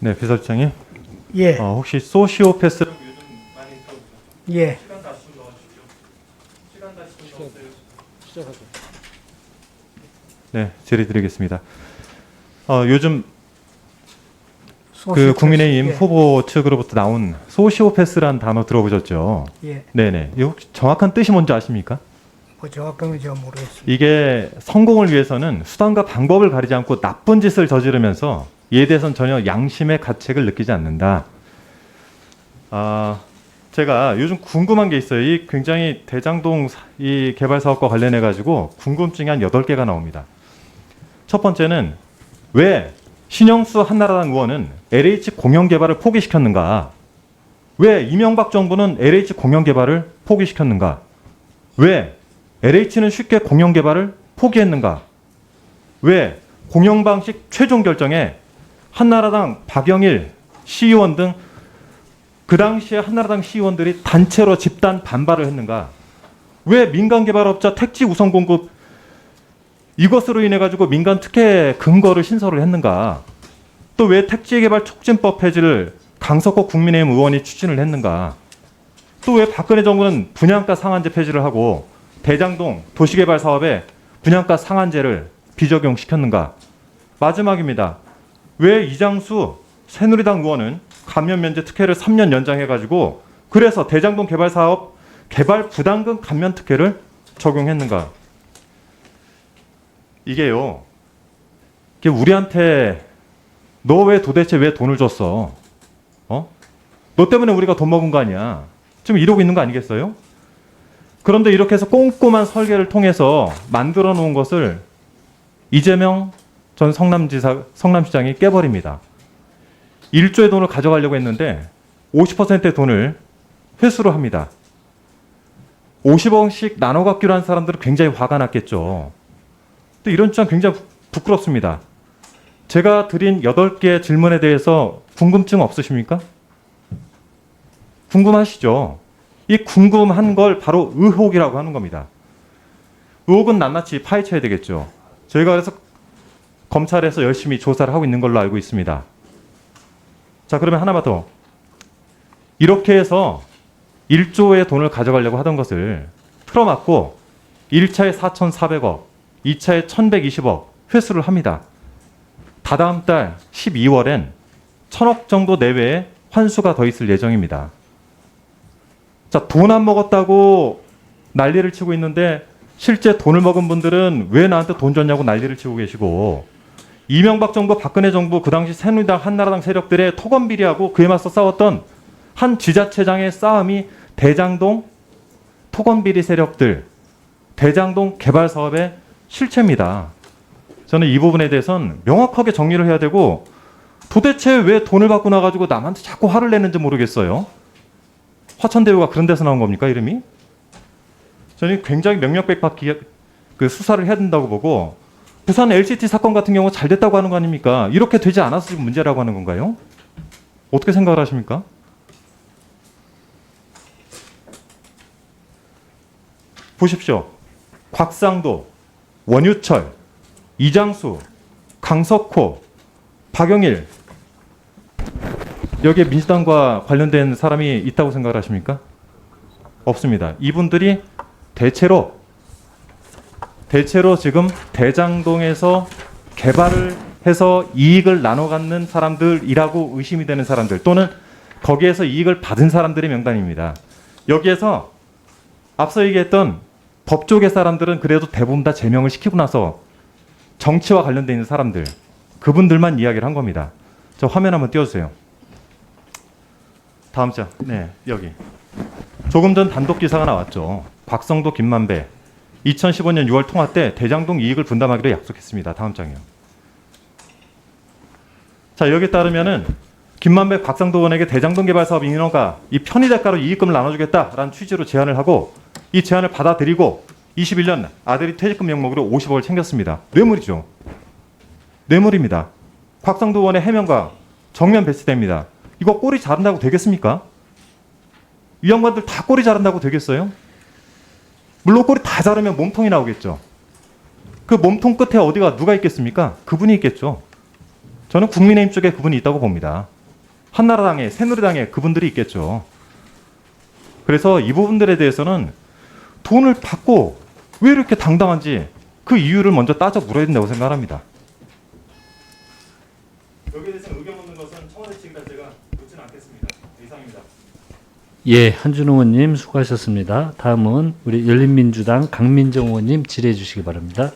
네, 비서실장님. 예, 혹시 소시오패스라고 요즘 많이 들어보셨죠? 예. 시간 다시 좀 넣어주십시오. 시간 다시 좀 넣어주세요. 시작하죠. 네, 질의드리겠습니다. 요즘 그 소시오패스, 국민의힘 예. 후보 측으로부터 나온 소시오패스라는 단어 들어보셨죠? 예, 네네. 이 혹시 정확한 뜻이 뭔지 아십니까? 뭐 정확한 건 제가 모르겠습니다. 이게 성공을 위해서는 수단과 방법을 가리지 않고 나쁜 짓을 저지르면서 이에 대해서는 전혀 양심의 가책을 느끼지 않는다. 제가 요즘 궁금한 게 있어요. 이 굉장히 대장동 이 개발 사업과 관련해 가지고 궁금증이 한 8개가 나옵니다. 첫 번째는 왜 신영수 한나라당 의원은 LH 공영 개발을 포기시켰는가? 왜 이명박 정부는 LH 공영 개발을 포기시켰는가? 왜 LH는 쉽게 공영 개발을 포기했는가? 왜 공영 방식 최종 결정에 한나라당 박영일 시의원 등 그 당시에 한나라당 시의원들이 단체로 집단 반발을 했는가? 왜 민간 개발업자 택지 우선 공급 이것으로 인해 가지고 민간 특혜 근거를 신설을 했는가? 또 왜 택지 개발 촉진법 폐지를 강석호 국민의힘 의원이 추진을 했는가? 또 왜 박근혜 정부는 분양가 상한제 폐지를 하고 대장동 도시개발 사업에 분양가 상한제를 비적용시켰는가? 마지막입니다. 왜 이장수 새누리당 의원은 감면 면제 특혜를 3년 연장해가지고 그래서 대장동 개발 사업 개발 부담금 감면 특혜를 적용했는가? 이게요. 이게 우리한테 너 왜 도대체 왜 돈을 줬어? 너 때문에 우리가 돈 먹은 거 아니야? 지금 이러고 있는 거 아니겠어요? 그런데 이렇게 해서 꼼꼼한 설계를 통해서 만들어 놓은 것을 이재명 전 성남시장이 깨버립니다. 1조의 돈을 가져가려고 했는데 50%의 돈을 회수를 합니다. 50억씩 나눠 갖기로 한 사람들은 굉장히 화가 났겠죠. 또 이런 주장 굉장히 부끄럽습니다. 제가 드린 8개 질문에 대해서 궁금증 없으십니까? 궁금하시죠? 이 궁금한 걸 바로 의혹이라고 하는 겁니다. 의혹은 낱낱이 파헤쳐야 되겠죠. 저희가 그래서 검찰에서 열심히 조사를 하고 있는 걸로 알고 있습니다. 자, 그러면 하나만 더. 이렇게 해서 1조의 돈을 가져가려고 하던 것을 틀어막고 1차에 4,400억, 2차에 1,120억 회수를 합니다. 다다음 달 12월엔 1,000억 정도 내외의 환수가 더 있을 예정입니다. 자, 돈 안 먹었다고 난리를 치고 있는데 실제 돈을 먹은 분들은 왜 나한테 돈 줬냐고 난리를 치고 계시고 이명박 정부, 박근혜 정부, 그 당시 새누리당, 한나라당 세력들의 토건 비리하고 그에 맞서 싸웠던 한 지자체장의 싸움이 대장동 토건 비리 세력들, 대장동 개발 사업의 실체입니다. 저는 이 부분에 대해서는 명확하게 정리를 해야 되고 도대체 왜 돈을 받고 나가지고 남한테 자꾸 화를 내는지 모르겠어요. 화천대유가 그런 데서 나온 겁니까, 이름이? 저는 굉장히 명명백백하게 그 수사를 해야 된다고 보고 부산 LCT 사건 같은 경우 잘 됐다고 하는 거 아닙니까? 이렇게 되지 않아서 지금 문제라고 하는 건가요? 어떻게 생각을 하십니까? 보십시오. 곽상도, 원유철, 이장수, 강석호, 박영일 여기에 민주당과 관련된 사람이 있다고 생각을 하십니까? 없습니다. 이분들이 대체로 지금 대장동에서 개발을 해서 이익을 나눠 갖는 사람들이라고 의심이 되는 사람들 또는 거기에서 이익을 받은 사람들의 명단입니다. 여기에서 앞서 얘기했던 법조계 사람들은 그래도 대부분 다 제명을 시키고 나서 정치와 관련돼 있는 사람들 그분들만 이야기를 한 겁니다. 저 화면 한번 띄워주세요. 다음 장. 네, 여기. 조금 전 단독 기사가 나왔죠. 곽성도 김만배 2015년 6월 통화 때 대장동 이익을 분담하기로 약속했습니다. 다음 장이요. 자, 여기에 따르면은 김만배 곽상도 의원에게 대장동 개발 사업 인허가 이 편의 대가로 이익금을 나눠주겠다라는 취지로 제안을 하고 이 제안을 받아들이고 21년 아들이 퇴직금 명목으로 50억을 챙겼습니다. 뇌물이죠. 뇌물입니다. 곽상도 의원의 해명과 정면 배치됩니다. 이거 꼬리 자른다고 되겠습니까? 이 양반들 다 꼬리 자른다고 되겠어요? 물론 꼬리 다 자르면 몸통이 나오겠죠. 그 몸통 끝에 어디가 누가 있겠습니까? 그분이 있겠죠. 저는 국민의힘 쪽에 그분이 있다고 봅니다. 한나라당에, 새누리당에 그분들이 있겠죠. 그래서 이 부분들에 대해서는 돈을 받고 왜 이렇게 당당한지 그 이유를 먼저 따져 물어야 된다고 생각합니다. 여기에 대해서 의견 묻는 것은 청와대 측이라 제가 묻지는 않겠습니다. 이상입니다. 예, 한준호 의원님 수고하셨습니다. 다음은 우리 열린민주당 강민정 의원님 질의해 주시기 바랍니다.